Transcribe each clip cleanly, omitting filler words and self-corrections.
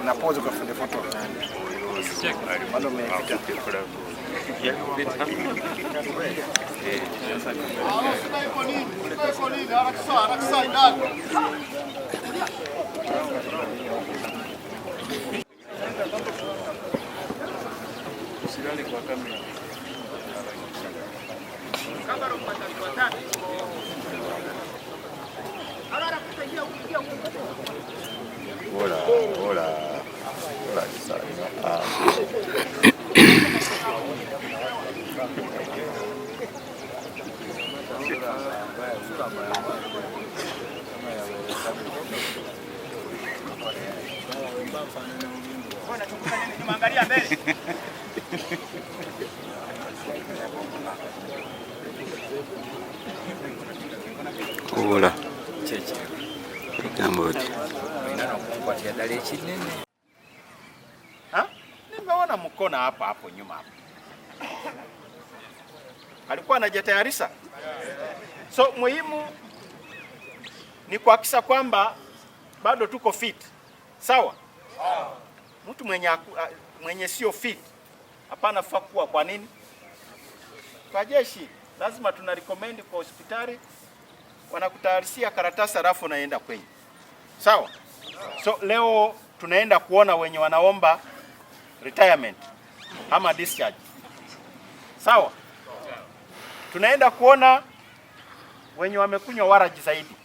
Na pose kwa foto. Check. Bado umepita. Usilale kwa kamera. Hola, hola. Hola, hola. Cheche. Gambote. Nimeona mkona hapo nyuma hapo. Alikuwa anajitayarisha. So muhimu ni kuhakikisha kwamba bado tuko fit. Sawa? Mtu mwenye sio fit hapana faa kuwa. Kwa nini? Kwa jeshi lazima tuna recommend kwa hospitali, wanakutayarishia karatasi alafu unaenda kwenye. Sawa? So leo tunaenda kuona wenye wanaomba retirement ama discharge. Sawa? Tunaenda kuona wenye wamekunywa waraji zaidi.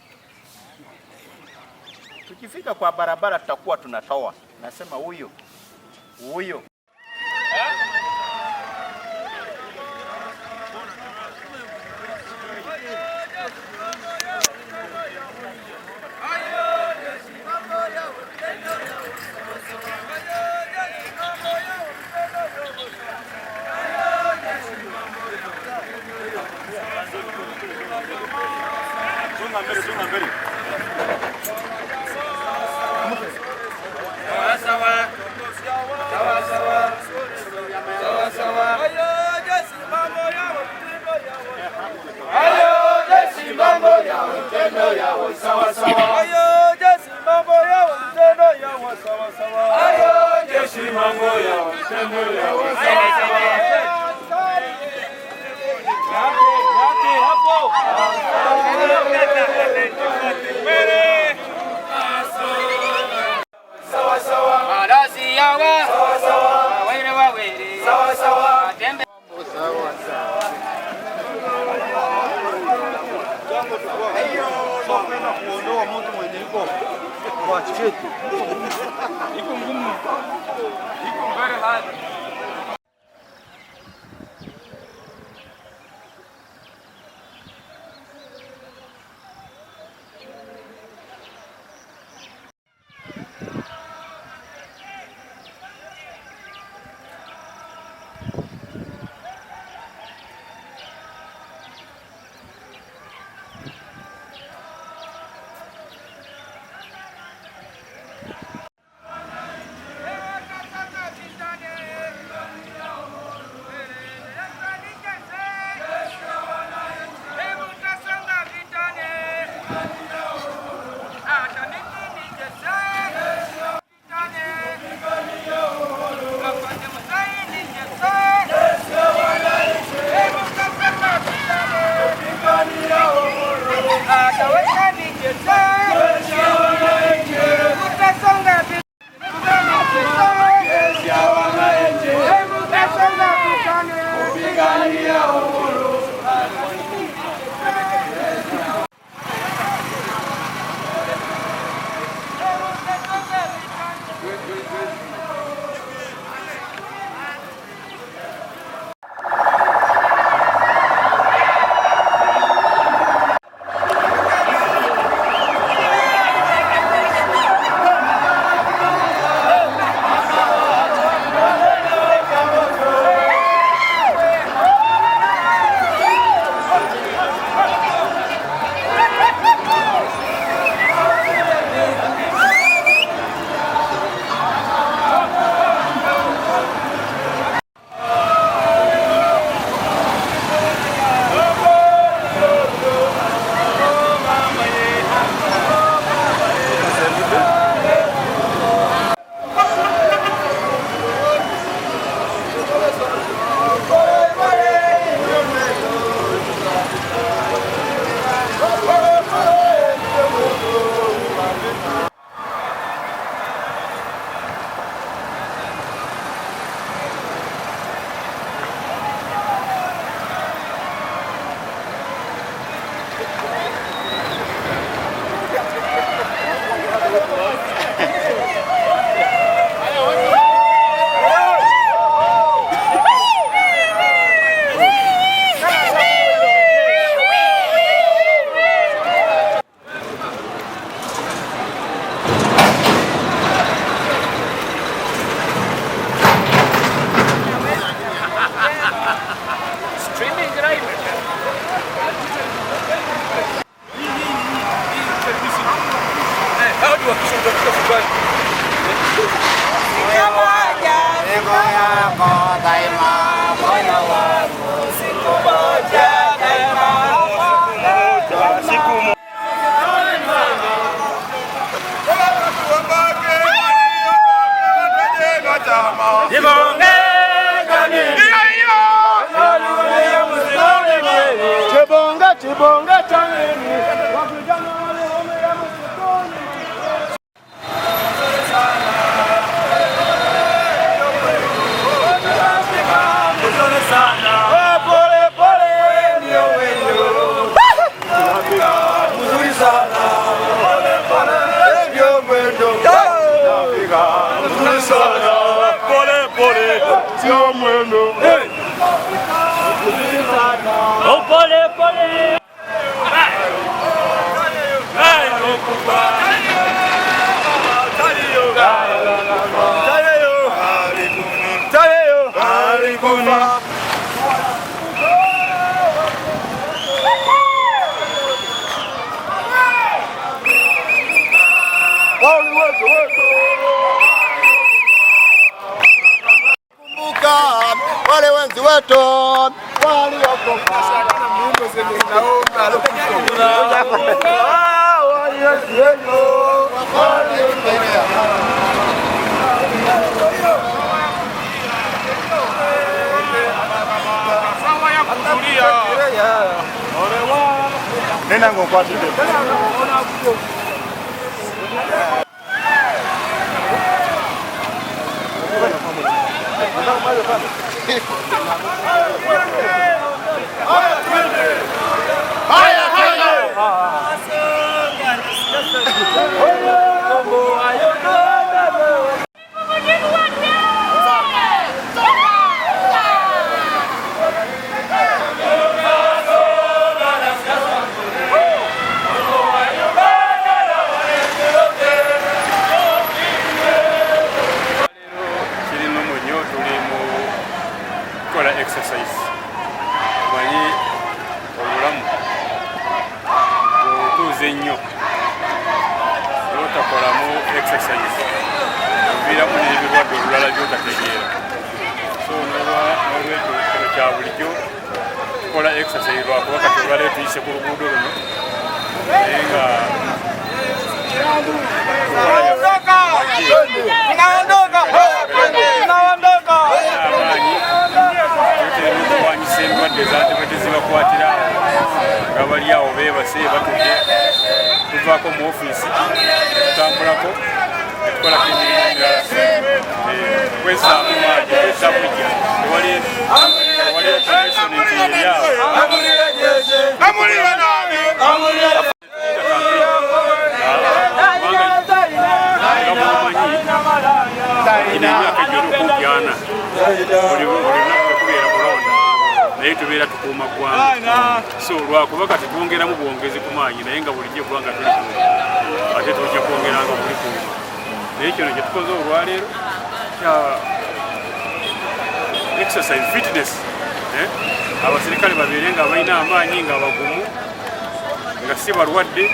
Tukifika kwa barabara tutakuwa tunatoa. Nasema huyo. Songa mbele. Sawa. Kuondoa mtu mwenye iko kwa chetu. Iko ngumu. Iko very hard. Chibonga changeni wakujana wale omera msitoni pole pole ndio wendo mzuri sana pole pole ndio wendo mzuri sana pole pole sio mwendo oh pole pole kumbuka wale wenzi wetu waliokufa. Nena ngokwati exercise manyi obulamu otuuze nnyo n'otakolamu exercise oviiramu n'ebirwadde olulala by'otategeera so n'olwekyo kino kya bulijjo tukola exercise lwakuba kati olwaleero tuyise ku luguudo luno naye nga endwadde zatebe tezibakwatira nga bali awo beebase batudde tuvaako mu ofiisi netutambulako netukolako emirimu emirala kwesaamu maagi kwesabujja ewali operation nti eryawo ina emyaka egy'olukubyana buli lunaku tekubeera kulonda naye tubeera tukuuma ggwanga so lwakuba kati twongeramu bwongezi ku maanyi naye nga bulijjo kubanga tuli kuuma ate tujja kwongeranga buli kuuma naye kino kye tukoze olwaleero kya exercise fitness abasirikale babeere nga balina amaanyi nga bagumu nga si balwadde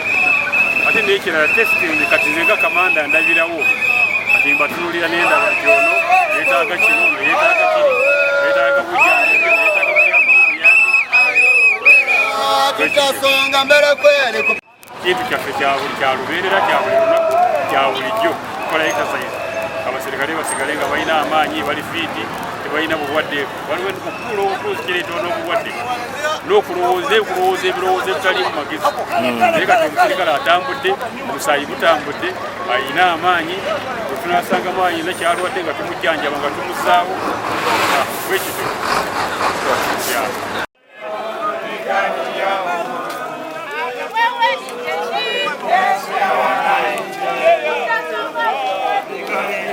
ate n'ekirala testing kati nze nga kamanda ndabirawo kati mbatunulira n'endaba nti ono yeetaaga kino ono yeetaaga kiri yeetaaga bujjanjabi yeetaaga tutasonga mbele kweli kintu kyaffe kya lubeerera kya buli lunaku kya bulijjo tukola exercise abasirikale basigale nga balina amaanyi bali fiiti tebalina bulwadde waliwo okukuula obutuuzi kireeta n'obulwadde n'okulowooza ebirowoozo ebitaliimu magezi naye kati omusirikale atambudde omusaayi gutambudde alina amaanyi bwe tunaasangamu alina kyalwadde nga tumujjanjaba nga tumuzaawo bwekityo